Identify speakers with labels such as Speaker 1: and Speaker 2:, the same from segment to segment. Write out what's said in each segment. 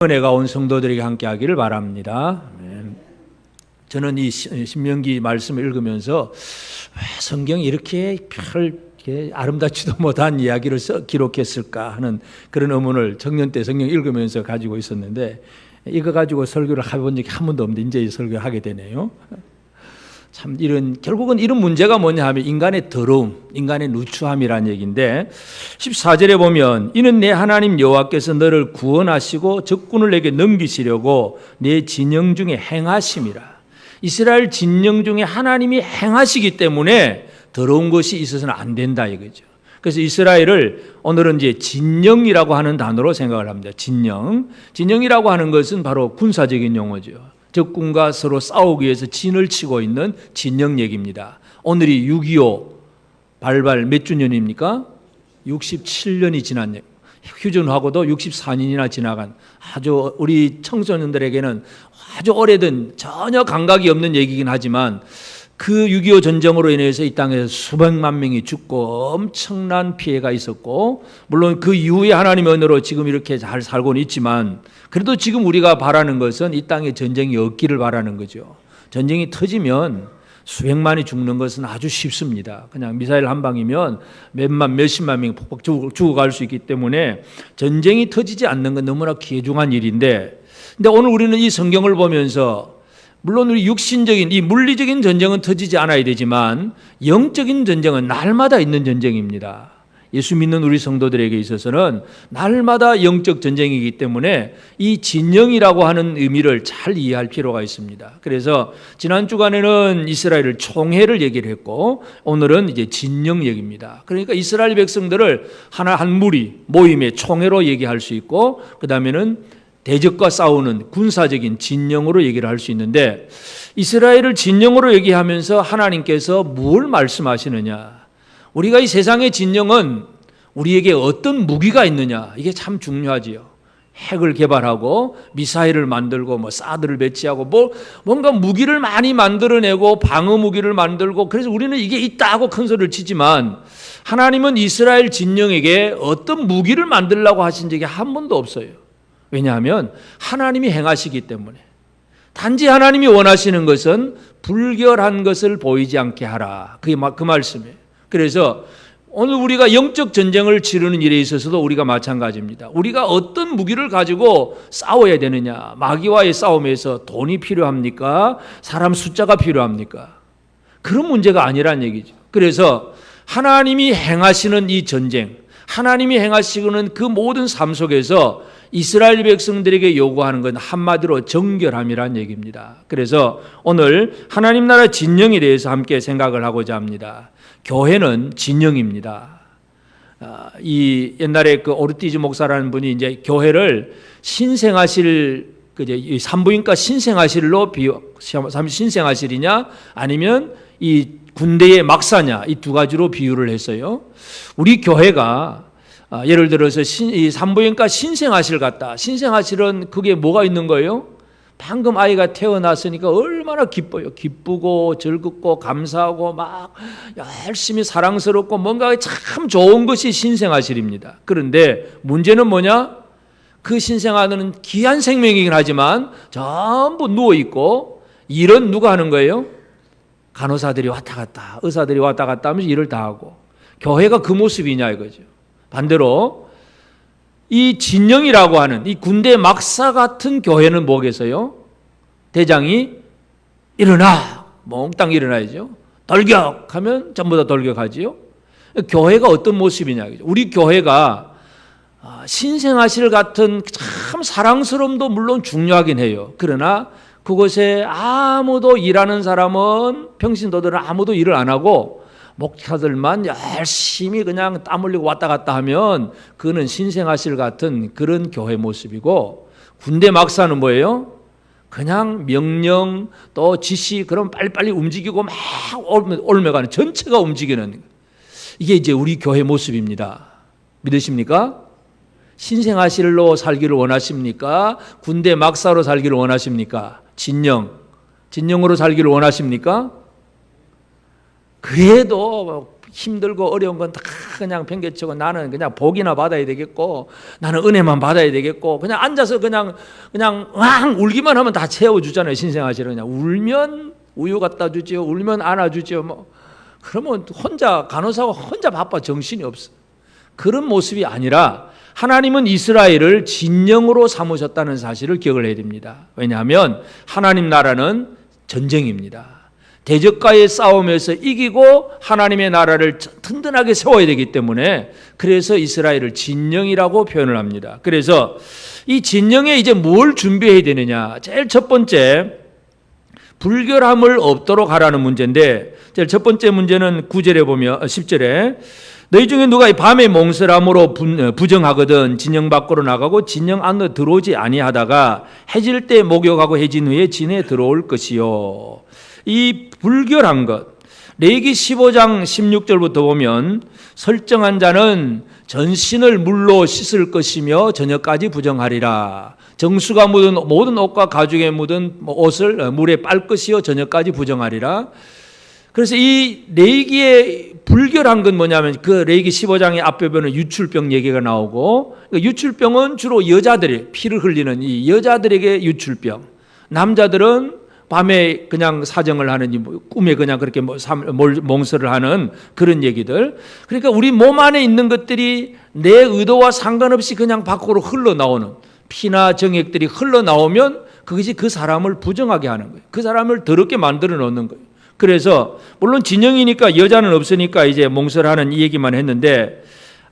Speaker 1: 은혜가 온 성도들에게 함께 하기를 바랍니다. 저는 이 신명기 말씀을 읽으면서 성경이 이렇게 아름답지도 못한 이야기를 기록했을까 하는 그런 의문을 청년 때 성경 읽으면서 가지고 있었는데, 이거 가지고 설교를 해본 적이 한 번도 없는데 이제 이 설교를 하게 되네요. 참 결국은 이런 문제가 뭐냐 하면 인간의 더러움, 인간의 누추함이라는 얘기인데, 14절에 보면 이는 내 하나님 여호와께서 너를 구원하시고 적군을 내게 넘기시려고 내 진영 중에 행하심이라. 이스라엘 진영 중에 하나님이 행하시기 때문에 더러운 것이 있어서는 안 된다 이거죠. 그래서 이스라엘을 오늘은 이제 진영이라고 하는 단어로 생각을 합니다. 진영이라고 하는 것은 바로 군사적인 용어죠. 적군과 서로 싸우기 위해서 진을 치고 있는 진영 얘기입니다. 오늘이 6.25 발발 몇 주년입니까? 67년이 지난 얘기. 휴전하고도 64년이나 지나간 아주 우리 청소년들에게는 아주 오래된 전혀 감각이 없는 얘기긴 하지만, 그 6.25 전쟁으로 인해서 이 땅에서 수백만 명이 죽고 엄청난 피해가 있었고, 물론 그 이후에 하나님의 은혜로 지금 이렇게 잘 살고는 있지만, 그래도 지금 우리가 바라는 것은 이 땅에 전쟁이 없기를 바라는 거죠. 전쟁이 터지면 수백만이 죽는 것은 아주 쉽습니다. 그냥 미사일 한 방이면 몇십만 명이 폭폭 죽어갈 수 있기 때문에 전쟁이 터지지 않는 건 너무나 귀중한 일인데, 근데 오늘 우리는 이 성경을 보면서 물론 우리 육신적인 이 물리적인 전쟁은 터지지 않아야 되지만 영적인 전쟁은 날마다 있는 전쟁입니다. 예수 믿는 우리 성도들에게 있어서는 날마다 영적 전쟁이기 때문에 이 진영이라고 하는 의미를 잘 이해할 필요가 있습니다. 그래서 지난 주간에는 이스라엘을 총회를 얘기를 했고, 오늘은 이제 진영 얘기입니다. 그러니까 이스라엘 백성들을 한 무리 모임의 총회로 얘기할 수 있고, 그 다음에는 대적과 싸우는 군사적인 진영으로 얘기를 할 수 있는데, 이스라엘을 진영으로 얘기하면서 하나님께서 뭘 말씀하시느냐, 우리가 이 세상의 진영은 우리에게 어떤 무기가 있느냐, 이게 참 중요하지요. 핵을 개발하고 미사일을 만들고 사드를 배치하고 뭔가 무기를 많이 만들어내고 방어 무기를 만들고, 그래서 우리는 이게 있다 하고 큰 소리를 치지만, 하나님은 이스라엘 진영에게 어떤 무기를 만들려고 하신 적이 한 번도 없어요. 왜냐하면 하나님이 행하시기 때문에. 단지 하나님이 원하시는 것은 불결한 것을 보이지 않게 하라, 그게 그 말씀이에요. 그래서 오늘 우리가 영적 전쟁을 치르는 일에 있어서도 우리가 마찬가지입니다. 우리가 어떤 무기를 가지고 싸워야 되느냐, 마귀와의 싸움에서 돈이 필요합니까? 사람 숫자가 필요합니까? 그런 문제가 아니란 얘기죠. 그래서 하나님이 행하시는 이 전쟁, 하나님이 행하시는 그 모든 삶 속에서 이스라엘 백성들에게 요구하는 건 한마디로 정결함이란 얘기입니다. 그래서 오늘 하나님 나라 진영에 대해서 함께 생각을 하고자 합니다. 교회는 진영입니다. 이 옛날에 그 오르티즈 목사라는 분이 이제 교회를 신생아실, 이 산부인과 신생아실로 신생아실이냐 아니면 이 군대의 막사냐, 이 두 가지로 비유를 했어요. 우리 교회가 예를 들어서 이 산부인과 신생아실 같다. 신생아실은 그게 뭐가 있는 거예요? 방금 아이가 태어났으니까 얼마나 기뻐요. 기쁘고 즐겁고 감사하고 막 열심히 사랑스럽고 뭔가 참 좋은 것이 신생아실입니다. 그런데 문제는 뭐냐? 그 신생아는 귀한 생명이긴 하지만 전부 누워있고, 일은 누가 하는 거예요? 간호사들이 왔다 갔다, 의사들이 왔다 갔다 하면서 일을 다 하고. 교회가 그 모습이냐 이거죠. 반대로 이 진영이라고 하는 이 군대 막사 같은 교회는 뭐겠어요? 대장이 일어나, 몽땅 일어나야죠. 돌격하면 전부 다 돌격하지요. 교회가 어떤 모습이냐, 우리 교회가 신생아실 같은 참 사랑스러움도 물론 중요하긴 해요. 그러나 그곳에 아무도 일하는 사람은, 평신도들은 아무도 일을 안 하고 목사들만 열심히 그냥 땀 흘리고 왔다 갔다 하면 그는 신생아실 같은 그런 교회 모습이고, 군대 막사는 뭐예요? 그냥 명령 또 지시, 그럼 빨리빨리 움직이고 막 올매가는, 전체가 움직이는, 이게 이제 우리 교회 모습입니다. 믿으십니까? 신생아실로 살기를 원하십니까? 군대 막사로 살기를 원하십니까? 진영으로 살기를 원하십니까? 그래도 힘들고 어려운 건 다 그냥 변개치고 나는 그냥 복이나 받아야 되겠고 나는 은혜만 받아야 되겠고 그냥 앉아서 그냥 왕 울기만 하면 다 채워주잖아요. 신생아실은 그냥 울면 우유 갖다 주지요. 울면 안아주지요. 뭐 그러면 혼자 간호사가 혼자 바빠 정신이 없어. 그런 모습이 아니라 하나님은 이스라엘을 진영으로 삼으셨다는 사실을 기억을 해야 됩니다. 왜냐하면 하나님 나라는 전쟁입니다. 대적과의 싸움에서 이기고 하나님의 나라를 든든하게 세워야 되기 때문에 그래서 이스라엘을 진영이라고 표현을 합니다. 그래서 이 진영에 이제 뭘 준비해야 되느냐. 제일 첫 번째 불결함을 없도록 하라는 문제인데 제일 첫 번째 문제는 9절에 보면 10절에 너희 중에 누가 밤에 몽설함으로 부정하거든 진영 밖으로 나가고 진영 안으로 들어오지 아니하다가 해질 때 목욕하고 해진 후에 진에 들어올 것이요. 이 불결한 것 레위기 15장 16절부터 보면 설정한 자는 전신을 물로 씻을 것이며 저녁까지 부정하리라. 정수가 묻은 모든 옷과 가죽에 묻은 옷을 물에 빨 것이요 저녁까지 부정하리라. 그래서 이 레위기의 불결한 건 뭐냐면 그 레위기 15장의 앞에 보면 유출병 얘기가 나오고 유출병은 주로 여자들이 피를 흘리는 이 여자들에게 유출병, 남자들은 밤에 그냥 사정을 하는 꿈에 그냥 그렇게 몽설을 하는 그런 얘기들. 그러니까 우리 몸 안에 있는 것들이 내 의도와 상관없이 그냥 밖으로 흘러나오는 피나 정액들이 흘러나오면 그것이 그 사람을 부정하게 하는 거예요. 그 사람을 더럽게 만들어 놓는 거예요. 그래서 물론 진영이니까 여자는 없으니까 이제 몽설하는 이 얘기만 했는데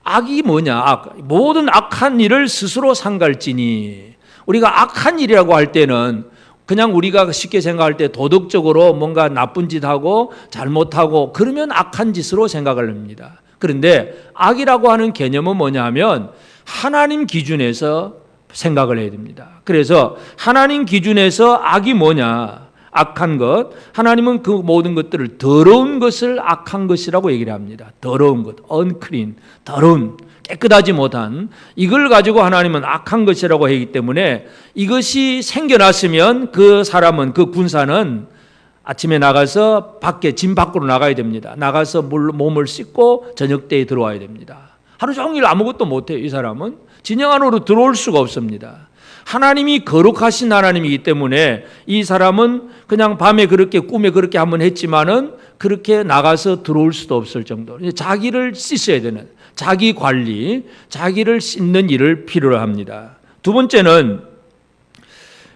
Speaker 1: 악이 뭐냐? 모든 악한 일을 스스로 상갈지니. 우리가 악한 일이라고 할 때는 그냥 우리가 쉽게 생각할 때 도덕적으로 뭔가 나쁜 짓 하고 잘못하고 그러면 악한 짓으로 생각을 합니다. 그런데 악이라고 하는 개념은 뭐냐 하면 하나님 기준에서 생각을 해야 됩니다. 그래서 하나님 기준에서 악이 뭐냐? 악한 것. 하나님은 그 모든 것들을 더러운 것을 악한 것이라고 얘기를 합니다. 더러운 것, unclean, 더러운, 깨끗하지 못한 이걸 가지고 하나님은 악한 것이라고 하기 때문에 이것이 생겨났으면 그 사람은 그 군사는 아침에 나가서 밖에 진 밖으로 나가야 됩니다. 나가서 몸을 씻고 저녁 때에 들어와야 됩니다. 하루 종일 아무것도 못해요. 이 사람은 진영 안으로 들어올 수가 없습니다. 하나님이 거룩하신 하나님이기 때문에 이 사람은 그냥 밤에 그렇게 꿈에 그렇게 한번 했지만은 그렇게 나가서 들어올 수도 없을 정도로 자기를 씻어야 되는 자기 관리, 자기를 씻는 일을 필요로 합니다. 두 번째는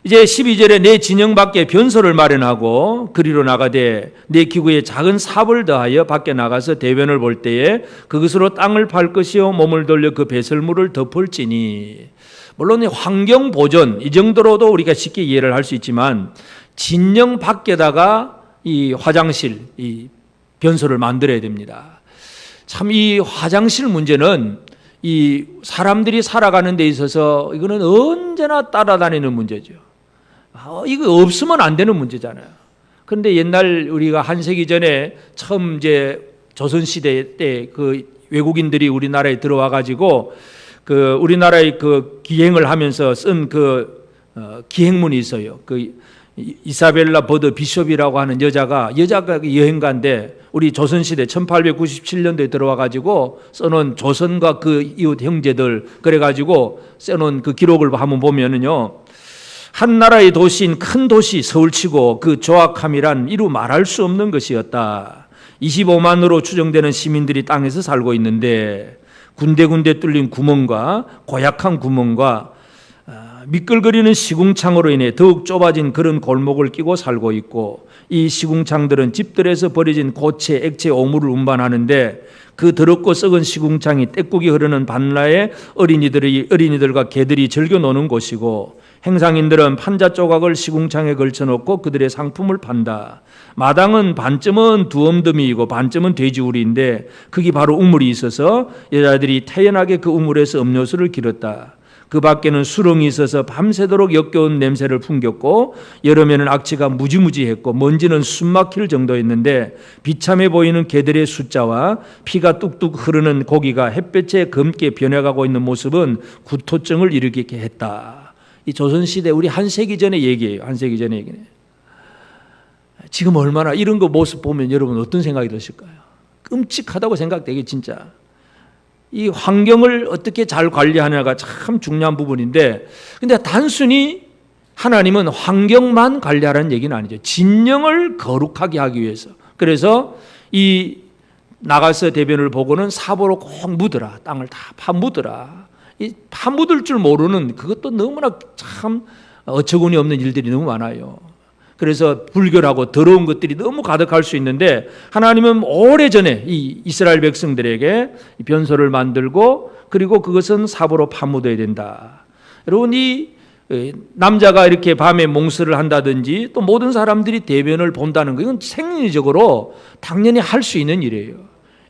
Speaker 1: 이제 12절에 내 진영 밖에 변소를 마련하고 그리로 나가되 내 기구에 작은 삽을 더하여 밖에 나가서 대변을 볼 때에 그것으로 땅을 팔 것이요 몸을 돌려 그 배설물을 덮을지니. 물론 환경 보존 이 정도로도 우리가 쉽게 이해를 할 수 있지만 진영 밖에다가 이 화장실, 이 변소를 만들어야 됩니다. 참 이 화장실 문제는 이 사람들이 살아가는 데 있어서 이거는 언제나 따라다니는 문제죠. 이거 없으면 안 되는 문제잖아요. 그런데 옛날 우리가 한 세기 전에 처음 이제 조선시대 때 그 외국인들이 우리나라에 들어와 가지고 그 우리나라의 그 기행을 하면서 쓴 그 기행문이 있어요. 그 이사벨라 버드 비숍이라고 하는 여자가 여행가인데 우리 조선시대 1897년도에 들어와 가지고 써놓은 조선과 그 이웃 형제들 그래가지고 써놓은 그 기록을 한번 보면은요. 한 나라의 도시인 큰 도시 서울치고 그 조악함이란 이루 말할 수 없는 것이었다. 25만으로 추정되는 시민들이 땅에서 살고 있는데 군데군데 뚫린 구멍과 고약한 구멍과 미끌거리는 시궁창으로 인해 더욱 좁아진 그런 골목을 끼고 살고 있고 이 시궁창들은 집들에서 버려진 고체, 액체, 오물을 운반하는데 그 더럽고 썩은 시궁창이 떼국이 흐르는 반라에 어린이들과 개들이 즐겨 노는 곳이고 행상인들은 판자 조각을 시궁창에 걸쳐놓고 그들의 상품을 판다. 마당은 반쯤은 두엄더미이고 반쯤은 돼지우리인데 거기 바로 우물이 있어서 여자들이 태연하게 그 우물에서 음료수를 길었다. 그 밖에는 수렁이 있어서 밤새도록 역겨운 냄새를 풍겼고 여름에는 악취가 무지무지했고 먼지는 숨막힐 정도였는데 비참해 보이는 개들의 숫자와 피가 뚝뚝 흐르는 고기가 햇볕에 검게 변해가고 있는 모습은 구토증을 일으키게 했다. 이 조선시대 우리 한 세기 전의 얘기예요. 한 세기 전의 얘기네. 지금 얼마나 이런 거 모습 보면 여러분 어떤 생각이 드실까요? 끔찍하다고 생각되게 진짜. 이 환경을 어떻게 잘 관리하느냐가 참 중요한 부분인데, 근데 단순히 하나님은 환경만 관리하라는 얘기는 아니죠. 진영을 거룩하게 하기 위해서. 그래서 이 나가서 대변을 보고는 삽으로 꼭 묻어라. 땅을 다 파묻어라. 이 파묻을 줄 모르는 그것도 너무나 참 어처구니 없는 일들이 너무 많아요. 그래서 불결하고 더러운 것들이 너무 가득할 수 있는데, 하나님은 오래전에 이 이스라엘 백성들에게 변소를 만들고, 그리고 그것은 삽으로 파묻어야 된다. 여러분, 이 남자가 이렇게 밤에 몽설을 한다든지 또 모든 사람들이 대변을 본다는 거, 이건 생리적으로 당연히 할 수 있는 일이에요.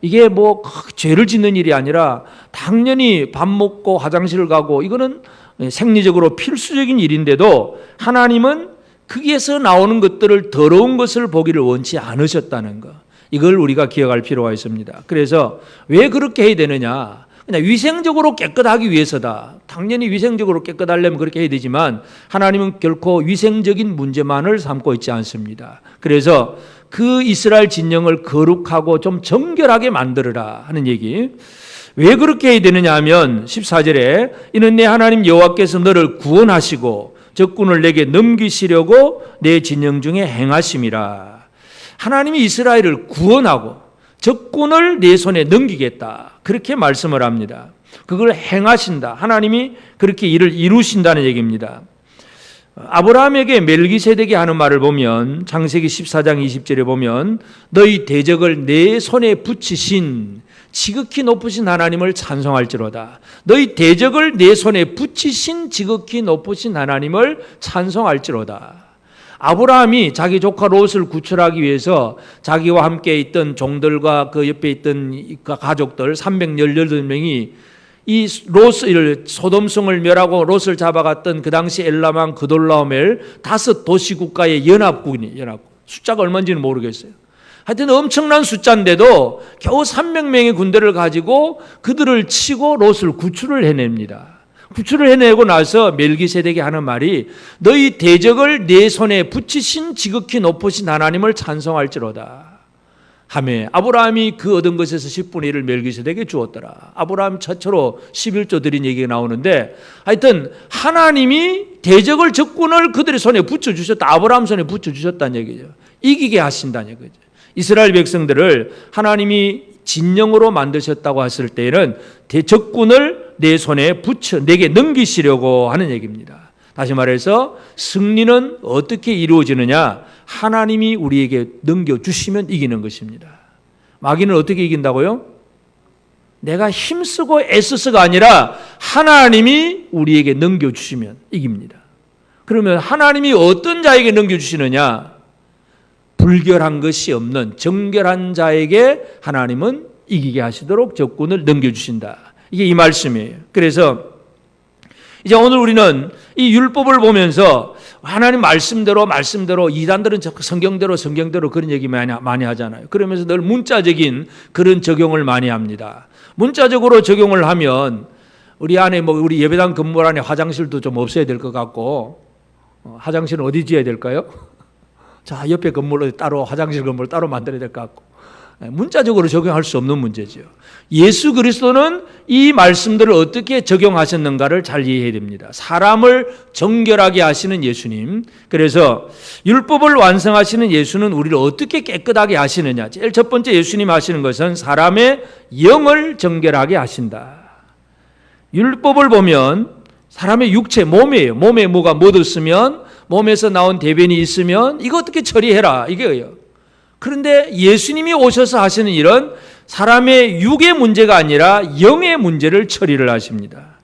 Speaker 1: 이게 뭐 죄를 짓는 일이 아니라 당연히 밥 먹고 화장실을 가고, 이거는 생리적으로 필수적인 일인데도 하나님은 거기에서 나오는 것들을, 더러운 것을 보기를 원치 않으셨다는 것, 이걸 우리가 기억할 필요가 있습니다. 그래서 왜 그렇게 해야 되느냐, 그냥 위생적으로 깨끗하기 위해서다. 당연히 위생적으로 깨끗하려면 그렇게 해야 되지만 하나님은 결코 위생적인 문제만을 삼고 있지 않습니다. 그래서 그 이스라엘 진영을 거룩하고 좀 정결하게 만들어라 하는 얘기. 왜 그렇게 해야 되느냐 하면 14절에 이는 내 하나님 여호와께서 너를 구원하시고 적군을 내게 넘기시려고 내 진영 중에 행하심이라. 하나님이 이스라엘을 구원하고 적군을 내 손에 넘기겠다, 그렇게 말씀을 합니다. 그걸 행하신다. 하나님이 그렇게 일을 이루신다는 얘기입니다. 아브라함에게 멜기세덱이 하는 말을 보면 창세기 14장 20절에 보면 너희 대적을 내 손에 붙이신 지극히 높으신 하나님을 찬송할지로다. 너희 대적을 내 손에 붙이신 지극히 높으신 하나님을 찬송할지로다. 아브라함이 자기 조카 롯을 구출하기 위해서 자기와 함께 있던 종들과 그 옆에 있던 가족들 318명이 이 롯을, 소돔성을 멸하고 롯을 잡아갔던 그 당시 엘라만, 그돌라오멜 5도시 국가의 연합군이, 숫자가 얼마인지는 모르겠어요. 하여튼 엄청난 숫자인데도 겨우 300명의 군대를 가지고 그들을 치고 롯을 구출을 해냅니다. 구출을 해내고 나서 멜기세덱이 하는 말이 너희 대적을 내 손에 붙이신 지극히 높으신 하나님을 찬송할지로다 하며, 아브라함이 그 얻은 것에서 10분의 1을 멜기세덱에게 주었더라. 아브라함 최초로 11조 드린 얘기가 나오는데, 하여튼 하나님이 대적을, 적군을 그들의 손에 붙여주셨다. 아브라함 손에 붙여주셨다는 얘기죠. 이기게 하신다는 얘기죠. 이스라엘 백성들을 하나님이 진영으로 만드셨다고 했을 때에는 적군을 내 손에 붙여 내게 넘기시려고 하는 얘기입니다. 다시 말해서 승리는 어떻게 이루어지느냐, 하나님이 우리에게 넘겨주시면 이기는 것입니다. 마귀는 어떻게 이긴다고요? 내가 힘쓰고 애써서가 아니라 하나님이 우리에게 넘겨주시면 이깁니다. 그러면 하나님이 어떤 자에게 넘겨주시느냐, 불결한 것이 없는 정결한 자에게 하나님은 이기게 하시도록 적군을 넘겨주신다. 이게 이 말씀이에요. 그래서 이제 오늘 우리는 이 율법을 보면서 하나님 말씀대로 이단들은 성경대로 그런 얘기 많이 하잖아요. 그러면서 늘 문자적인 그런 적용을 많이 합니다. 문자적으로 적용을 하면 우리 안에 우리 예배당 건물 안에 화장실도 좀 없어야 될 것 같고, 화장실은 어디 지어야 될까요? 자, 옆에 건물로 따로, 화장실 건물 따로 만들어야 될 것 같고, 문자적으로 적용할 수 없는 문제죠. 예수 그리스도는 이 말씀들을 어떻게 적용하셨는가를 잘 이해해야 됩니다. 사람을 정결하게 하시는 예수님, 그래서 율법을 완성하시는 예수는 우리를 어떻게 깨끗하게 하시느냐, 제일 첫 번째 예수님 하시는 것은 사람의 영을 정결하게 하신다. 율법을 보면 사람의 육체, 몸이에요. 몸에 뭐가 묻었으면, 몸에서 나온 대변이 있으면 이거 어떻게 처리해라, 이게요. 그런데 예수님이 오셔서 하시는 일은 사람의 육의 문제가 아니라 영의 문제를 처리를 하십니다.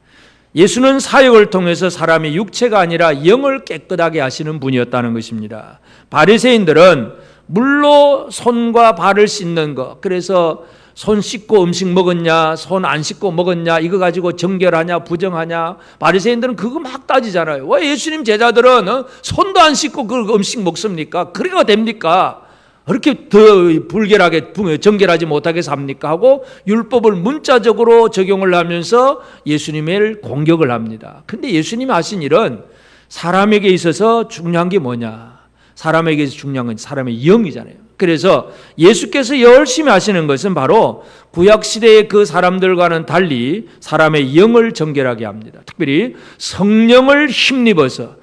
Speaker 1: 예수는 사역을 통해서 사람의 육체가 아니라 영을 깨끗하게 하시는 분이었다는 것입니다. 바리새인들은 물로 손과 발을 씻는 것, 그래서 손 씻고 음식 먹었냐, 손 안 씻고 먹었냐, 이거 가지고 정결하냐 부정하냐, 바리새인들은 그거 막 따지잖아요. 왜 예수님 제자들은 손도 안 씻고 그 음식 먹습니까? 그래가 됩니까? 그렇게 더 불결하게, 정결하지 못하게 삽니까? 하고 율법을 문자적으로 적용을 하면서 예수님을 공격을 합니다. 근데 예수님이 하신 일은 사람에게 있어서 중요한 게 뭐냐? 사람에게서 중요한 건 사람의 영이잖아요. 그래서 예수께서 열심히 하시는 것은 바로 구약시대의 그 사람들과는 달리 사람의 영을 정결하게 합니다. 특별히 성령을 힘입어서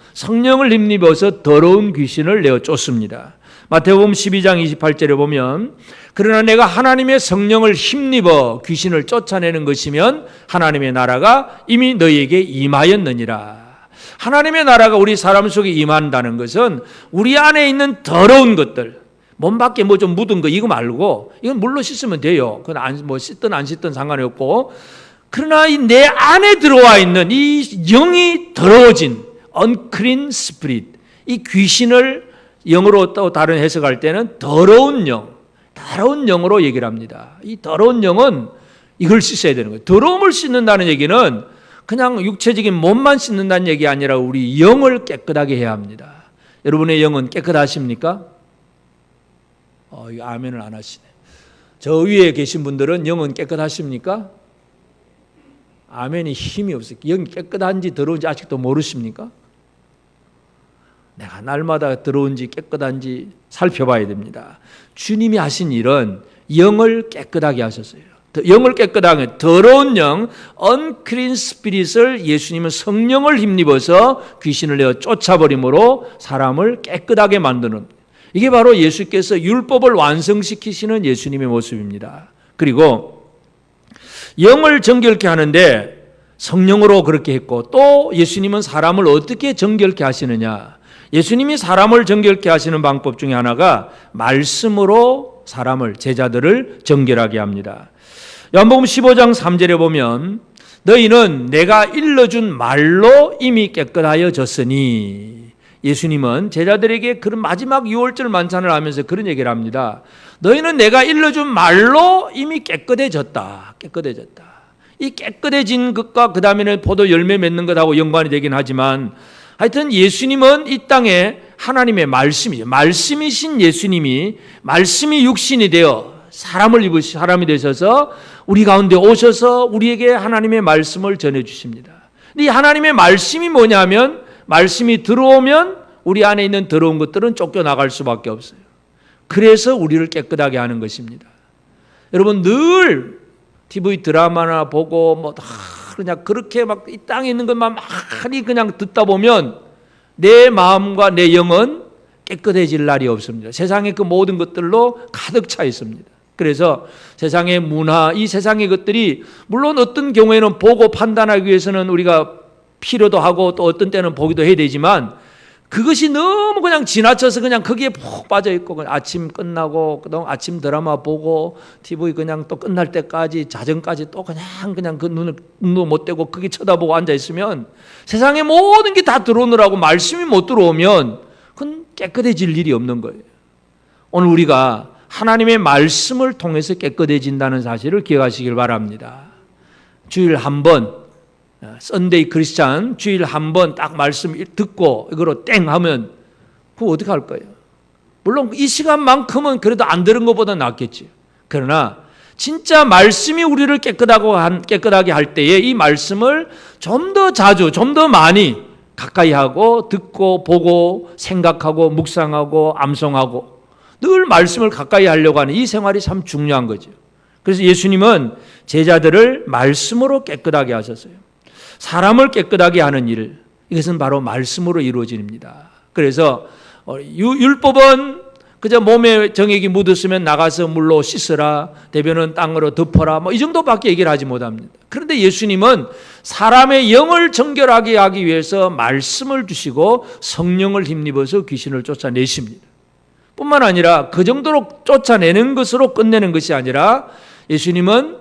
Speaker 1: 더러운 귀신을 내어 쫓습니다. 마태복음 12장 28절에 보면 그러나 내가 하나님의 성령을 힘입어 귀신을 쫓아내는 것이면 하나님의 나라가 이미 너희에게 임하였느니라. 하나님의 나라가 우리 사람 속에 임한다는 것은 우리 안에 있는 더러운 것들, 몸 밖에 뭐 좀 묻은 거 이거 말고 이건 물로 씻으면 돼요. 그건 뭐 씻든 안 씻든 상관이 없고, 그러나 내 안에 들어와 있는 이 영이 더러워진 unclean spirit, 이 귀신을 영어로 또 다른 해석할 때는 더러운 영으로 얘기를 합니다. 이 더러운 영은 이걸 씻어야 되는 거예요. 더러움을 씻는다는 얘기는 그냥 육체적인 몸만 씻는다는 얘기 아니라 우리 영을 깨끗하게 해야 합니다. 여러분의 영은 깨끗하십니까? 이거 아멘을 안 하시네. 저 위에 계신 분들은 영은 깨끗하십니까? 아멘이 힘이 없어요. 영이 깨끗한지 더러운지 아직도 모르십니까? 내가 날마다 더러운지 깨끗한지 살펴봐야 됩니다. 주님이 하신 일은 영을 깨끗하게 하셨어요. 영을 깨끗하게, 더러운 영, unclean spirit을 예수님은 성령을 힘입어서 귀신을 내어 쫓아버림으로 사람을 깨끗하게 만드는, 이게 바로 예수께서 율법을 완성시키시는 예수님의 모습입니다. 그리고 영을 정결케 하는데 성령으로 그렇게 했고, 또 예수님은 사람을 어떻게 정결케 하시느냐, 예수님이 사람을 정결케 하시는 방법 중에 하나가 말씀으로 사람을, 제자들을 정결하게 합니다. 요한복음 15장 3절에 보면 너희는 내가 일러준 말로 이미 깨끗하여졌으니, 예수님은 제자들에게 그런 마지막 유월절 만찬을 하면서 그런 얘기를 합니다. 너희는 내가 일러준 말로 이미 깨끗해졌다. 이 깨끗해진 것과 그 다음에는 포도 열매 맺는 것하고 연관이 되긴 하지만, 하여튼 예수님은 이 땅에 하나님의 말씀이신 예수님이 말씀이 육신이 되어 사람이 되셔서 우리 가운데 오셔서 우리에게 하나님의 말씀을 전해주십니다. 이 하나님의 말씀이 뭐냐면, 말씀이 들어오면 우리 안에 있는 더러운 것들은 쫓겨나갈 수밖에 없어요. 그래서 우리를 깨끗하게 하는 것입니다. 여러분, 늘 TV 드라마나 보고 그냥 그렇게 막 이 땅에 있는 것만 많이 그냥 듣다 보면 내 마음과 내 영은 깨끗해질 날이 없습니다. 세상의 그 모든 것들로 가득 차 있습니다. 그래서 세상의 문화, 이 세상의 것들이 물론 어떤 경우에는 보고 판단하기 위해서는 우리가 필요도 하고 또 어떤 때는 보기도 해야 되지만, 그것이 너무 그냥 지나쳐서 그냥 거기에 푹 빠져있고 아침 끝나고 그다음 아침 드라마 보고 TV 그냥 또 끝날 때까지 자정까지 또 그냥 그 눈도 못 떼고 거기 쳐다보고 앉아있으면 세상의 모든 게 다 들어오느라고 말씀이 못 들어오면 그건 깨끗해질 일이 없는 거예요. 오늘 우리가 하나님의 말씀을 통해서 깨끗해진다는 사실을 기억하시길 바랍니다. 주일 한 번, 썬데이 크리스찬, 주일 한 번 딱 말씀 듣고 이거로 땡 하면 그거 어떻게 할 거예요? 물론 이 시간만큼은 그래도 안 들은 것보다 낫겠지. 그러나 진짜 말씀이 우리를 깨끗하게 할 때에 이 말씀을 좀 더 자주, 좀 더 많이 가까이 하고 듣고 보고 생각하고 묵상하고 암송하고 늘 말씀을 가까이 하려고 하는 이 생활이 참 중요한 거죠. 그래서 예수님은 제자들을 말씀으로 깨끗하게 하셨어요. 사람을 깨끗하게 하는 일, 이것은 바로 말씀으로 이루어진 일입니다. 그래서 율법은 그저 몸에 정액이 묻었으면 나가서 물로 씻으라, 대변은 땅으로 덮어라, 이 정도밖에 얘기를 하지 못합니다. 그런데 예수님은 사람의 영을 정결하게 하기 위해서 말씀을 주시고 성령을 힘입어서 귀신을 쫓아내십니다. 뿐만 아니라 그 정도로 쫓아내는 것으로 끝내는 것이 아니라 예수님은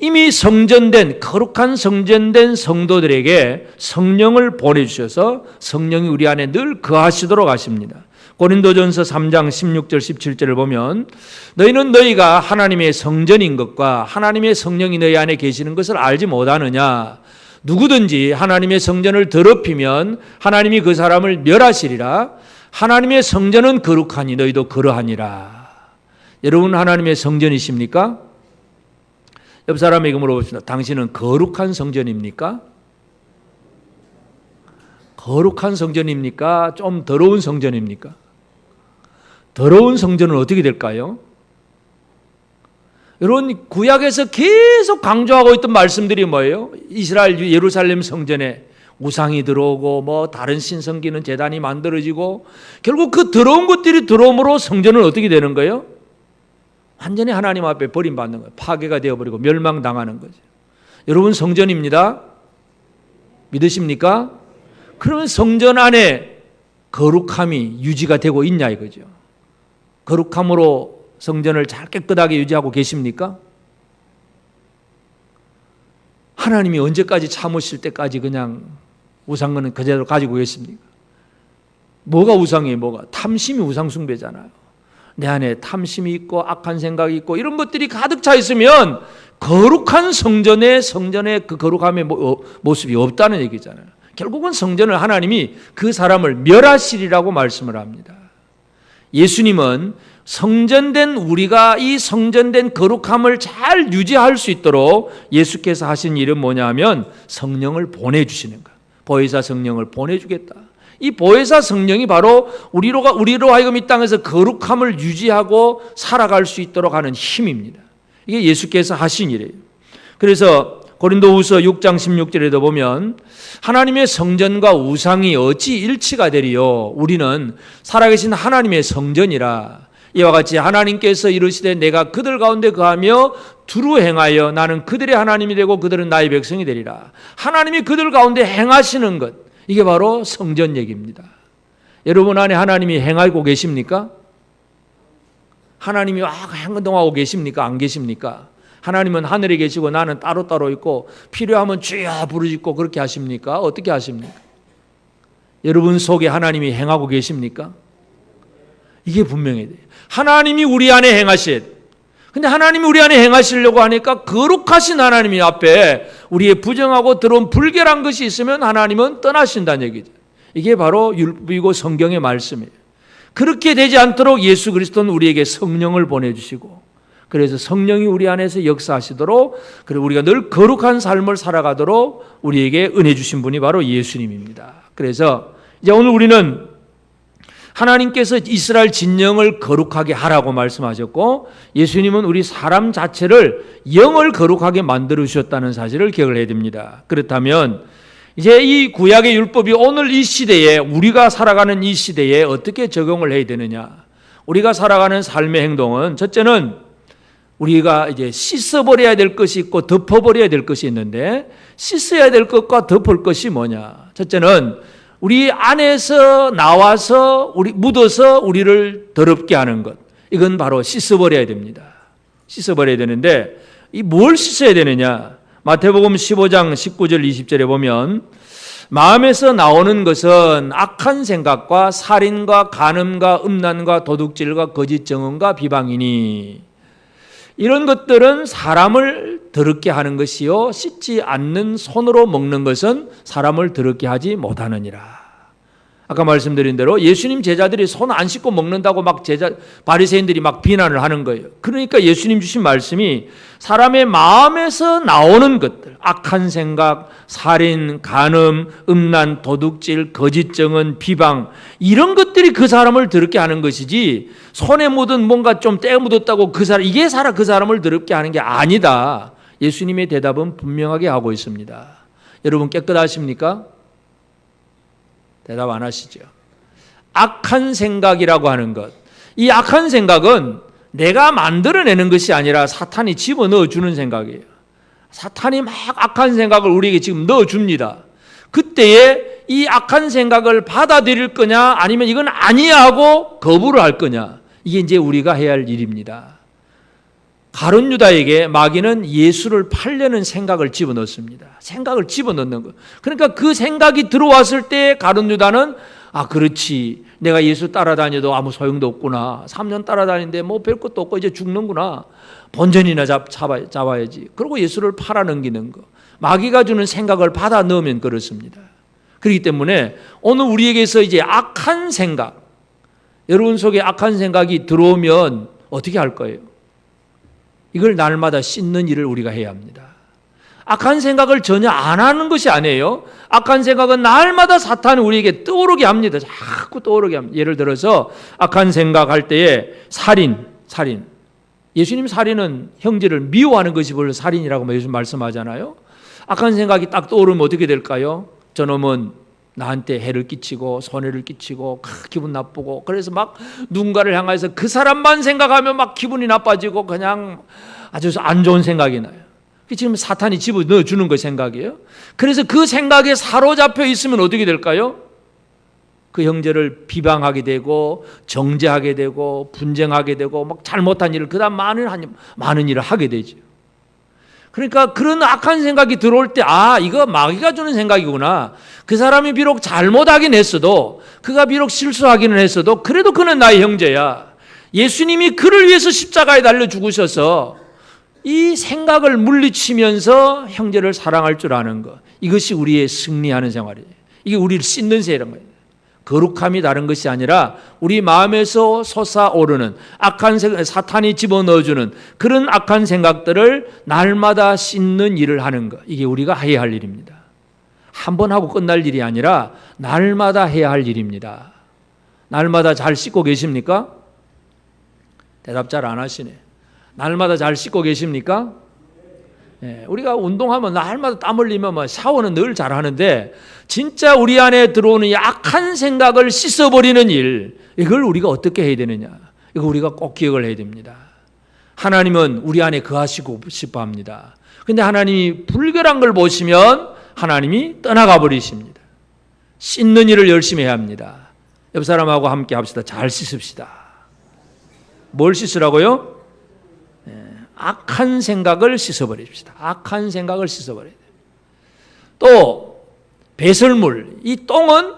Speaker 1: 이미 거룩한 성전된 성도들에게 성령을 보내주셔서 성령이 우리 안에 늘 거하시도록 하십니다. 고린도전서 3장 16절 17절을 보면 너희는 너희가 하나님의 성전인 것과 하나님의 성령이 너희 안에 계시는 것을 알지 못하느냐. 누구든지 하나님의 성전을 더럽히면 하나님이 그 사람을 멸하시리라. 하나님의 성전은 거룩하니 너희도 그러하니라. 여러분 하나님의 성전이십니까? 옆 사람에게 물어봅시다. 당신은 거룩한 성전입니까? 거룩한 성전입니까? 좀 더러운 성전입니까? 더러운 성전은 어떻게 될까요? 여러분, 구약에서 계속 강조하고 있던 말씀들이 뭐예요? 이스라엘 예루살렘 성전에 우상이 들어오고 뭐 다른 신성기는 제단이 만들어지고 결국 그 더러운 것들이 들어옴으로 성전은 어떻게 되는 거예요? 완전히 하나님 앞에 버림받는 거예요. 파괴가 되어버리고 멸망당하는 거죠. 여러분, 성전입니다. 믿으십니까? 그러면 성전 안에 거룩함이 유지가 되고 있냐 이거죠. 거룩함으로 성전을 잘 깨끗하게 유지하고 계십니까? 하나님이 언제까지 참으실 때까지 그냥 우상은 그대로 가지고 계십니까? 뭐가 우상이에요? 뭐가? 탐심이 우상숭배잖아요. 내 안에 탐심이 있고 악한 생각이 있고 이런 것들이 가득 차 있으면 거룩한 성전의 그 거룩함의 모습이 없다는 얘기잖아요. 결국은 성전을 하나님이 그 사람을 멸하시리라고 말씀을 합니다. 예수님은 성전된 우리가 이 성전된 거룩함을 잘 유지할 수 있도록 예수께서 하신 일은 뭐냐면 성령을 보내주시는 거예요. 보혜사 성령을 보내주겠다. 이 보혜사 성령이 바로 우리로 하여금 이 땅에서 거룩함을 유지하고 살아갈 수 있도록 하는 힘입니다. 이게 예수께서 하신 일이에요. 그래서 고린도후서 6장 16절에도 보면 하나님의 성전과 우상이 어찌 일치가 되리요? 우리는 살아계신 하나님의 성전이라. 이와 같이 하나님께서 이르시되 내가 그들 가운데 거하며 두루 행하여 나는 그들의 하나님이 되고 그들은 나의 백성이 되리라. 하나님이 그들 가운데 행하시는 것, 이게 바로 성전 얘기입니다. 여러분 안에 하나님이 행하고 계십니까? 하나님이 행동하고 계십니까? 안 계십니까? 하나님은 하늘에 계시고 나는 따로따로 있고 필요하면 주여 부르짖고 그렇게 하십니까? 어떻게 하십니까? 여러분 속에 하나님이 행하고 계십니까? 이게 분명해야 돼요. 하나님이 우리 안에 행하셔야 돼요. 근데 하나님이 우리 안에 행하시려고 하니까 거룩하신 하나님이 앞에 우리의 부정하고 들어온 불결한 것이 있으면 하나님은 떠나신다는 얘기죠. 이게 바로 율법이고 성경의 말씀이에요. 그렇게 되지 않도록 예수 그리스도는 우리에게 성령을 보내주시고 그래서 성령이 우리 안에서 역사하시도록 그리고 우리가 늘 거룩한 삶을 살아가도록 우리에게 은혜 주신 분이 바로 예수님입니다. 그래서 이제 오늘 우리는 하나님께서 이스라엘 진영을 거룩하게 하라고 말씀하셨고 예수님은 우리 사람 자체를 영을 거룩하게 만들어 주셨다는 사실을 기억을 해야 됩니다. 그렇다면 이제 이 구약의 율법이 오늘 이 시대에 우리가 살아가는 이 시대에 어떻게 적용을 해야 되느냐? 우리가 살아가는 삶의 행동은 첫째는 우리가 이제 씻어버려야 될 것이 있고 덮어버려야 될 것이 있는데 씻어야 될 것과 덮을 것이 뭐냐? 첫째는 우리 안에서 나와서 묻어서 우리를 더럽게 하는 것. 이건 바로 씻어버려야 됩니다. 씻어버려야 되는데 이 뭘 씻어야 되느냐? 마태복음 15장 19절 20절에 보면 마음에서 나오는 것은 악한 생각과 살인과 간음과 음란과 도둑질과 거짓 증언과 비방이니 이런 것들은 사람을 더럽게 하는 것이요 씻지 않는 손으로 먹는 것은 사람을 더럽게 하지 못하느니라. 아까 말씀드린 대로 예수님 제자들이 손 안 씻고 먹는다고 막 바리새인들이 막 비난을 하는 거예요. 그러니까 예수님 주신 말씀이 사람의 마음에서 나오는 것들, 악한 생각, 살인, 간음, 음란, 도둑질, 거짓 증언, 비방 이런 것들이 그 사람을 더럽게 하는 것이지 손에 묻은 뭔가 좀 때 묻었다고 그 사람을 더럽게 하는 게 아니다. 예수님의 대답은 분명하게 하고 있습니다. 여러분 깨끗하십니까? 대답 안 하시죠. 악한 생각이라고 하는 것. 이 악한 생각은 내가 만들어내는 것이 아니라 사탄이 집어넣어 주는 생각이에요. 사탄이 막 악한 생각을 우리에게 지금 넣어줍니다. 그때에 이 악한 생각을 받아들일 거냐 아니면 이건 아니야 하고 거부를 할 거냐. 이게 이제 우리가 해야 할 일입니다. 가룟 유다에게 마귀는 예수를 팔려는 생각을 집어넣습니다. 생각을 집어넣는 거. 그러니까 그 생각이 들어왔을 때 가룟 유다는 그렇지. 내가 예수 따라다녀도 아무 소용도 없구나. 3년 따라다니는데 뭐 별 것도 없고 이제 죽는구나. 본전이나 잡아야지. 그리고 예수를 팔아넘기는 거. 마귀가 주는 생각을 받아 넣으면 그렇습니다. 그렇기 때문에 오늘 우리에게서 이제 악한 생각, 여러분 속에 악한 생각이 들어오면 어떻게 할 거예요? 이걸 날마다 씻는 일을 우리가 해야 합니다. 악한 생각을 전혀 안 하는 것이 아니에요. 악한 생각은 날마다 사탄이 우리에게 떠오르게 합니다. 자꾸 떠오르게 합니다. 예를 들어서 악한 생각할 때에 살인. 예수님 살인은 형제를 미워하는 것이 원래 살인이라고 예수님 말씀하잖아요. 악한 생각이 딱 떠오르면 어떻게 될까요? 저놈은 나한테 해를 끼치고 손해를 끼치고 기분 나쁘고, 그래서 막 누군가를 향해서 그 사람만 생각하면 막 기분이 나빠지고 그냥 아주 안 좋은 생각이 나요. 지금 사탄이 집어넣어주는 그 생각이에요. 그래서 그 생각에 사로잡혀 있으면 어떻게 될까요? 그 형제를 비방하게 되고 정죄하게 되고 분쟁하게 되고 막 잘못한 일을 그다음 많은 일을 하게 되죠. 그러니까 그런 악한 생각이 들어올 때 이거 마귀가 주는 생각이구나. 그 사람이 비록 잘못하긴 했어도, 그가 비록 실수하기는 했어도 그래도 그는 나의 형제야. 예수님이 그를 위해서 십자가에 달려 죽으셔서 이 생각을 물리치면서 형제를 사랑할 줄 아는 것, 이것이 우리의 승리하는 생활이에요. 이게 우리를 씻는 세라는 거예요. 거룩함이 다른 것이 아니라 우리 마음에서 솟아오르는 악한 생각, 사탄이 집어넣어주는 그런 악한 생각들을 날마다 씻는 일을 하는 것, 이게 우리가 해야 할 일입니다. 한 번 하고 끝날 일이 아니라 날마다 해야 할 일입니다. 날마다 잘 씻고 계십니까? 대답 잘 안 하시네. 날마다 잘 씻고 계십니까? 예, 우리가 운동하면 날마다 땀 흘리면 샤워는 늘 잘하는데 진짜 우리 안에 들어오는 이 악한 생각을 씻어버리는 일, 이걸 우리가 어떻게 해야 되느냐, 이거 우리가 꼭 기억을 해야 됩니다. 하나님은 우리 안에 거하시고 싶어 합니다. 그런데 하나님이 불결한 걸 보시면 하나님이 떠나가 버리십니다. 씻는 일을 열심히 해야 합니다. 옆 사람하고 함께 합시다. 잘 씻읍시다. 뭘 씻으라고요? 악한 생각을 씻어버립시다. 악한 생각을 씻어버려야 돼요. 또 배설물, 이 똥은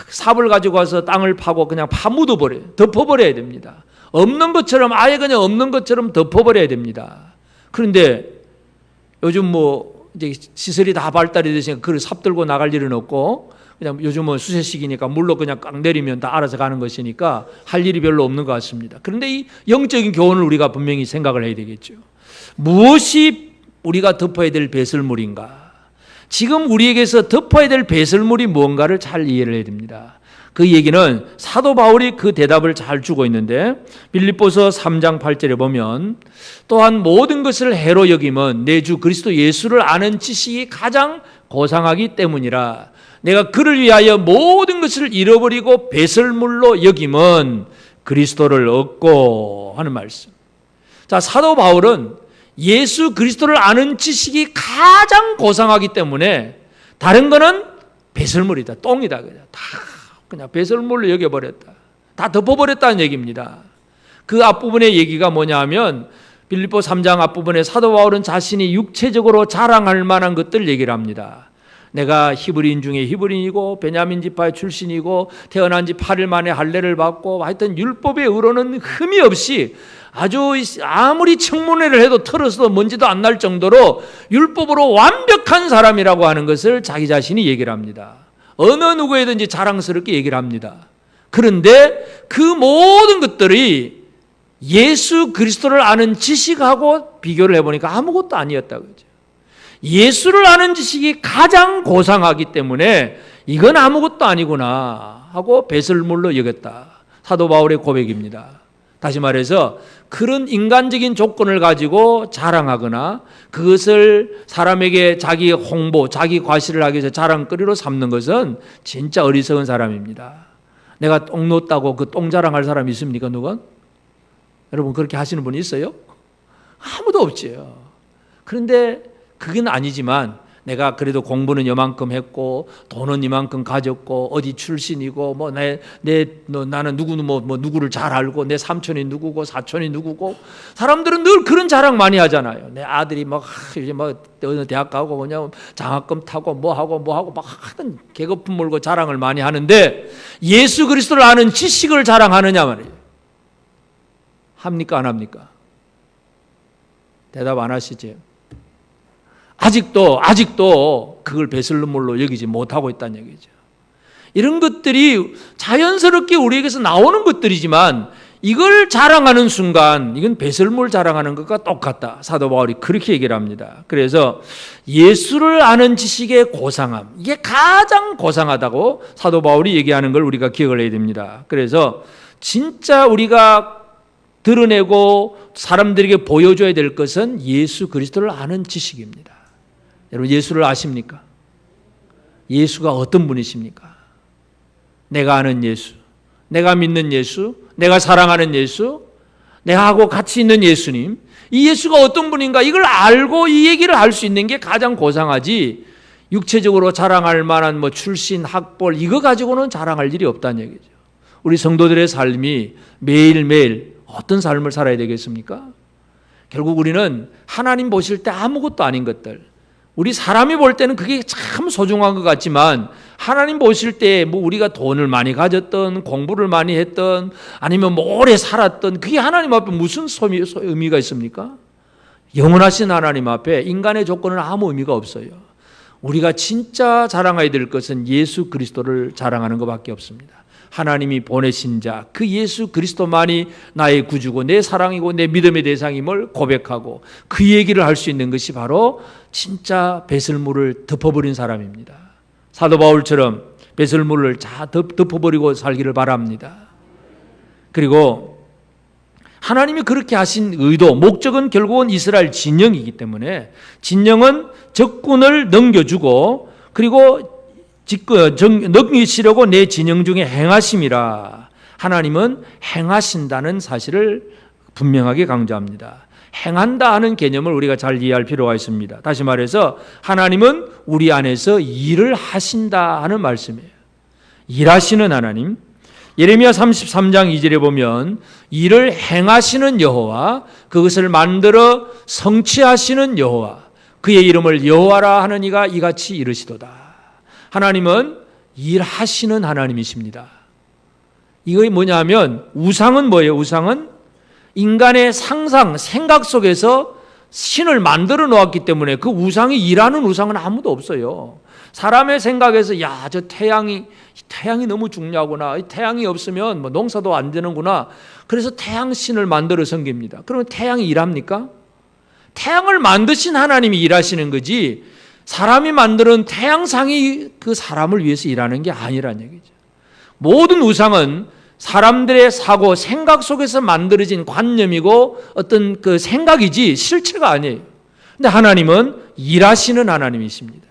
Speaker 1: 삽을 가지고 와서 땅을 파고 그냥 파묻어버려요. 덮어버려야 됩니다. 없는 것처럼, 아예 그냥 없는 것처럼 덮어버려야 됩니다. 그런데 요즘 이제 시설이 다 발달이 되시니까 그걸 삽 들고 나갈 일은 없고, 그냥 요즘은 수세식이니까 물로 그냥 깡 내리면 다 알아서 가는 것이니까 할 일이 별로 없는 것 같습니다. 그런데 이 영적인 교훈을 우리가 분명히 생각을 해야 되겠죠. 무엇이 우리가 덮어야 될 배설물인가? 지금 우리에게서 덮어야 될 배설물이 무언가를 잘 이해를 해야 됩니다. 그 얘기는 사도 바울이 그 대답을 잘 주고 있는데, 빌립보서 3장 8절에 보면 또한 모든 것을 해로 여김은 내 주 그리스도 예수를 아는 지식이 가장 고상하기 때문이라. 내가 그를 위하여 모든 것을 잃어버리고 배설물로 여김은 그리스도를 얻고 하는 말씀. 자, 사도 바울은 예수 그리스도를 아는 지식이 가장 고상하기 때문에 다른 거는 배설물이다, 똥이다, 그냥 배설물로 여겨버렸다, 다 덮어버렸다는 얘기입니다. 그 앞부분의 얘기가 뭐냐 하면 빌립보 3장 앞부분에 사도 바울은 자신이 육체적으로 자랑할 만한 것들 얘기를 합니다. 내가 히브리인 중에 히브리인이고 베냐민 지파의 출신이고 태어난 지 8일 만에 할례를 받고, 하여튼 율법의 의로는 흠이 없이 아주 아무리 청문회를 해도 털어서도 먼지도 안 날 정도로 율법으로 완벽한 사람이라고 하는 것을 자기 자신이 얘기를 합니다. 어느 누구에든지 자랑스럽게 얘기를 합니다. 그런데 그 모든 것들이 예수 그리스도를 아는 지식하고 비교를 해보니까 아무것도 아니었다고 그러죠. 예수를 아는 지식이 가장 고상하기 때문에 이건 아무것도 아니구나 하고 배설물로 여겼다. 사도 바울의 고백입니다. 다시 말해서 그런 인간적인 조건을 가지고 자랑하거나 그것을 사람에게 자기 홍보, 자기 과시를 하기 위해서 자랑거리로 삼는 것은 진짜 어리석은 사람입니다. 내가 똥 놓았다고 그 똥 자랑할 사람 있습니까? 누가? 여러분 그렇게 하시는 분이 있어요? 아무도 없지요. 그런데 그건 아니지만 내가 그래도 공부는 이만큼 했고 돈은 이만큼 가졌고 어디 출신이고 나는 누구를 잘 알고 내 삼촌이 누구고 사촌이 누구고, 사람들은 늘 그런 자랑 많이 하잖아요. 내 아들이 이제 어느 대학 가고 장학금 타고 뭐하고 막 하여튼 계급품 몰고 자랑을 많이 하는데 예수 그리스도를 아는 지식을 자랑하느냐 말이에요. 합니까 안 합니까? 대답 안 하시죠? 아직도 그걸 배설물로 여기지 못하고 있다는 얘기죠. 이런 것들이 자연스럽게 우리에게서 나오는 것들이지만 이걸 자랑하는 순간 이건 배설물 자랑하는 것과 똑같다. 사도 바울이 그렇게 얘기를 합니다. 그래서 예수를 아는 지식의 고상함, 이게 가장 고상하다고 사도 바울이 얘기하는 걸 우리가 기억을 해야 됩니다. 그래서 진짜 우리가 드러내고 사람들에게 보여줘야 될 것은 예수 그리스도를 아는 지식입니다. 여러분, 예수를 아십니까? 예수가 어떤 분이십니까? 내가 아는 예수, 내가 믿는 예수, 내가 사랑하는 예수, 내가 하고 같이 있는 예수님, 이 예수가 어떤 분인가 이걸 알고 이 얘기를 할 수 있는 게 가장 고상하지, 육체적으로 자랑할 만한 뭐 출신, 학벌 이거 가지고는 자랑할 일이 없다는 얘기죠. 우리 성도들의 삶이 매일매일 어떤 삶을 살아야 되겠습니까? 결국 우리는 하나님 보실 때 아무것도 아닌 것들, 우리 사람이 볼 때는 그게 참 소중한 것 같지만 하나님 보실 때 뭐 우리가 돈을 많이 가졌던, 공부를 많이 했던, 아니면 뭐 오래 살았던, 그게 하나님 앞에 무슨 의미가 있습니까? 영원하신 하나님 앞에 인간의 조건은 아무 의미가 없어요. 우리가 진짜 자랑해야 될 것은 예수 그리스도를 자랑하는 것밖에 없습니다. 하나님이 보내신 자, 그 예수 그리스도만이 나의 구주고 내 사랑이고 내 믿음의 대상임을 고백하고 그 얘기를 할 수 있는 것이 바로 진짜 배설물을 덮어버린 사람입니다. 사도 바울처럼 배설물을 다 덮어버리고 살기를 바랍니다. 그리고 하나님이 그렇게 하신 의도, 목적은 결국은 이스라엘 진영이기 때문에 진영은 적군을 넘겨주고 그리고 넘기시려고 내 진영 중에 행하심이라. 하나님은 행하신다는 사실을 분명하게 강조합니다. 행한다 하는 개념을 우리가 잘 이해할 필요가 있습니다. 다시 말해서 하나님은 우리 안에서 일을 하신다 하는 말씀이에요. 일하시는 하나님. 예레미야 33장 2절에 보면 일을 행하시는 여호와, 그것을 만들어 성취하시는 여호와, 그의 이름을 여호와라 하는 이가 이같이 이르시도다. 하나님은 일하시는 하나님이십니다. 이거 뭐냐면 우상은 뭐예요? 우상은 인간의 상상, 생각 속에서 신을 만들어 놓았기 때문에 그 우상이 일하는 우상은 아무도 없어요. 사람의 생각에서 야, 저 태양이 너무 중요하구나. 이 태양이 없으면 뭐 농사도 안 되는구나. 그래서 태양신을 만들어 섬깁니다. 그러면 태양이 일합니까? 태양을 만드신 하나님이 일하시는 거지 사람이 만드는 태양상이 그 사람을 위해서 일하는 게 아니란 얘기죠. 모든 우상은 사람들의 사고, 생각 속에서 만들어진 관념이고 어떤 그 생각이지 실체가 아니에요. 근데 하나님은 일하시는 하나님이십니다.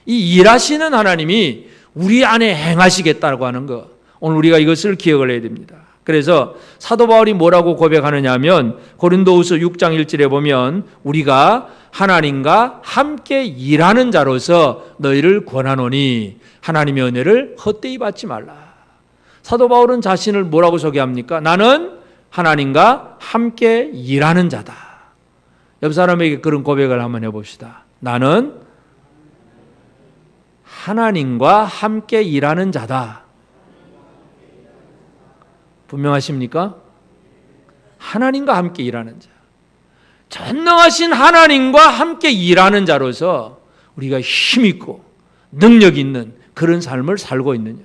Speaker 1: 이 일하시는 하나님이 우리 안에 행하시겠다고 하는 것, 오늘 우리가 이것을 기억을 해야 됩니다. 그래서 사도 바울이 뭐라고 고백하느냐 하면 고린도후서 6장 1절에 보면 우리가 하나님과 함께 일하는 자로서 너희를 권하노니 하나님의 은혜를 헛되이 받지 말라. 사도 바울은 자신을 뭐라고 소개합니까? 나는 하나님과 함께 일하는 자다. 옆 사람에게 그런 고백을 한번 해봅시다. 나는 하나님과 함께 일하는 자다. 분명하십니까? 하나님과 함께 일하는 자. 전능하신 하나님과 함께 일하는 자로서 우리가 힘있고 능력 있는 그런 삶을 살고 있느냐.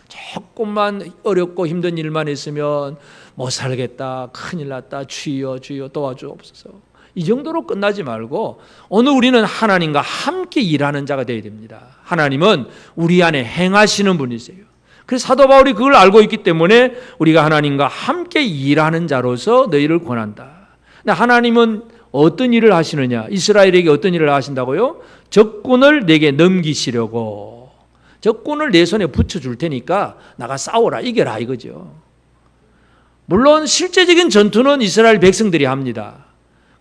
Speaker 1: 조금만 어렵고 힘든 일만 있으면 못 살겠다, 큰일 났다, 주여 주여 도와주옵소서. 이 정도로 끝나지 말고 오늘 우리는 하나님과 함께 일하는 자가 되어야 됩니다. 하나님은 우리 안에 행하시는 분이세요. 그래서 사도 바울이 그걸 알고 있기 때문에 우리가 하나님과 함께 일하는 자로서 너희를 권한다. 근데 하나님은 어떤 일을 하시느냐? 이스라엘에게 어떤 일을 하신다고요? 적군을 내게 넘기시려고. 적군을 내 손에 붙여줄 테니까 나가 싸워라, 이겨라 이거죠. 물론 실제적인 전투는 이스라엘 백성들이 합니다.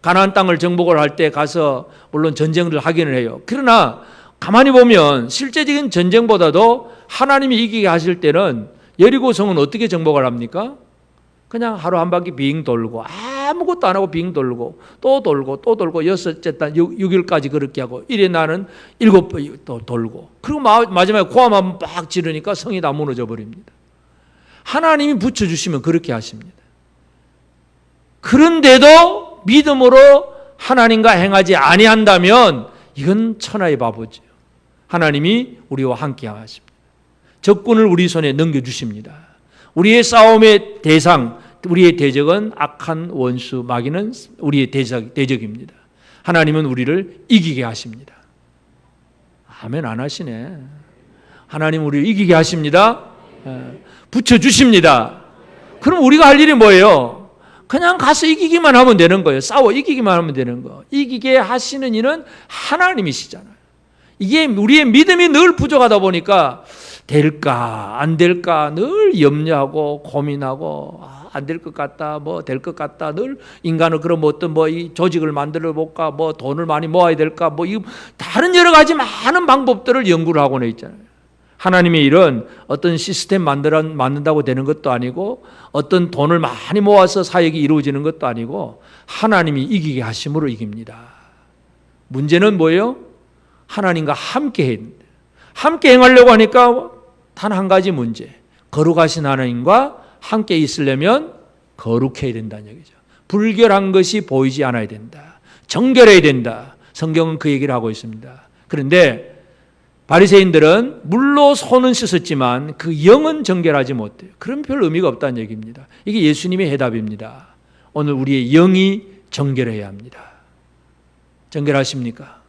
Speaker 1: 가나안 땅을 정복을 할 때 가서 물론 전쟁을 하기는 해요. 그러나 가만히 보면 실제적인 전쟁보다도 하나님이 이기게 하실 때는 여리고성은 어떻게 정복을 합니까? 그냥 하루 한 바퀴 빙 돌고 아무것도 안 하고 빙 돌고 또 돌고 또 돌고 여섯째 날 6일까지 그렇게 하고 이래 나는 7번 또 돌고 그리고 마지막에 고함 한번 빡 지르니까 성이 다 무너져 버립니다. 하나님이 붙여주시면 그렇게 하십니다. 그런데도 믿음으로 하나님과 행하지 아니한다면 이건 천하의 바보죠. 하나님이 우리와 함께 하십니다. 적군을 우리 손에 넘겨주십니다. 우리의 싸움의 대상, 우리의 대적은 악한 원수 마귀는 우리의 대적입니다. 하나님은 우리를 이기게 하십니다. 아멘 안 하시네. 하나님 우리를 이기게 하십니다. 붙여주십니다. 그럼 우리가 할 일이 뭐예요? 그냥 가서 이기기만 하면 되는 거예요. 싸워 이기기만 하면 되는 거. 이기게 하시는 이는 하나님이시잖아요. 이게 우리의 믿음이 늘 부족하다 보니까 될까 안 될까 늘 염려하고 고민하고 안 될 것 같다 뭐 될 것 같다 늘 인간을 그럼 어떤 뭐 이 조직을 만들어 볼까 뭐 돈을 많이 모아야 될까 뭐 이 다른 여러 가지 많은 방법들을 연구를 하고는 있잖아요. 하나님의 일은 어떤 시스템 만든다고 되는 것도 아니고 어떤 돈을 많이 모아서 사역이 이루어지는 것도 아니고 하나님이 이기게 하심으로 이깁니다. 문제는 뭐예요? 하나님과 함께 해야 됩니다. 함께 행하려고 하니까 단 한 가지 문제. 거룩하신 하나님과 함께 있으려면 거룩해야 된다는 얘기죠. 불결한 것이 보이지 않아야 된다. 정결해야 된다. 성경은 그 얘기를 하고 있습니다. 그런데 바리새인들은 물로 손은 씻었지만 그 영은 정결하지 못해요. 그럼 별 의미가 없다는 얘기입니다. 이게 예수님의 해답입니다. 오늘 우리의 영이 정결해야 합니다. 정결하십니까?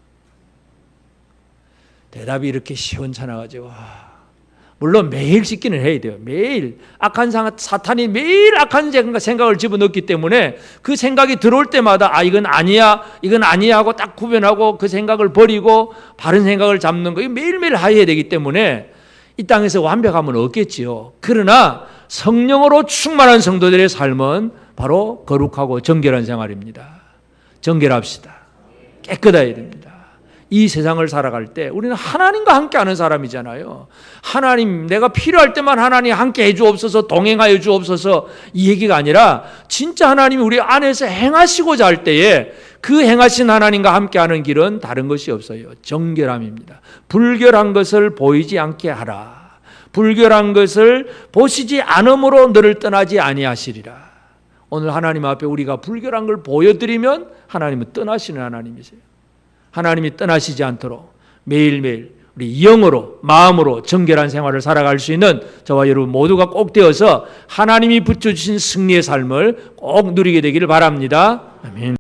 Speaker 1: 대답이 이렇게 시원찮아가지고 물론 매일 씻기는 해야 돼요. 매일 악한 사탄이 매일 악한 생각을 집어넣기 때문에 그 생각이 들어올 때마다 이건 아니야 하고 딱 구별하고 그 생각을 버리고 바른 생각을 잡는 거 매일매일 해야 되기 때문에 이 땅에서 완벽함은 없겠지요. 그러나 성령으로 충만한 성도들의 삶은 바로 거룩하고 정결한 생활입니다. 정결합시다. 깨끗해야 됩니다. 이 세상을 살아갈 때 우리는 하나님과 함께하는 사람이잖아요. 하나님 내가 필요할 때만 하나님 함께 해주옵소서 동행하여 주옵소서 이 얘기가 아니라 진짜 하나님이 우리 안에서 행하시고자 할 때에 그 행하신 하나님과 함께하는 길은 다른 것이 없어요. 정결함입니다. 불결한 것을 보이지 않게 하라. 불결한 것을 보시지 않음으로 너를 떠나지 아니하시리라. 오늘 하나님 앞에 우리가 불결한 걸 보여드리면 하나님은 떠나시는 하나님이세요. 하나님이 떠나시지 않도록 매일매일 우리 영으로 마음으로 정결한 생활을 살아갈 수 있는 저와 여러분 모두가 꼭 되어서 하나님이 붙여주신 승리의 삶을 꼭 누리게 되기를 바랍니다. 아멘.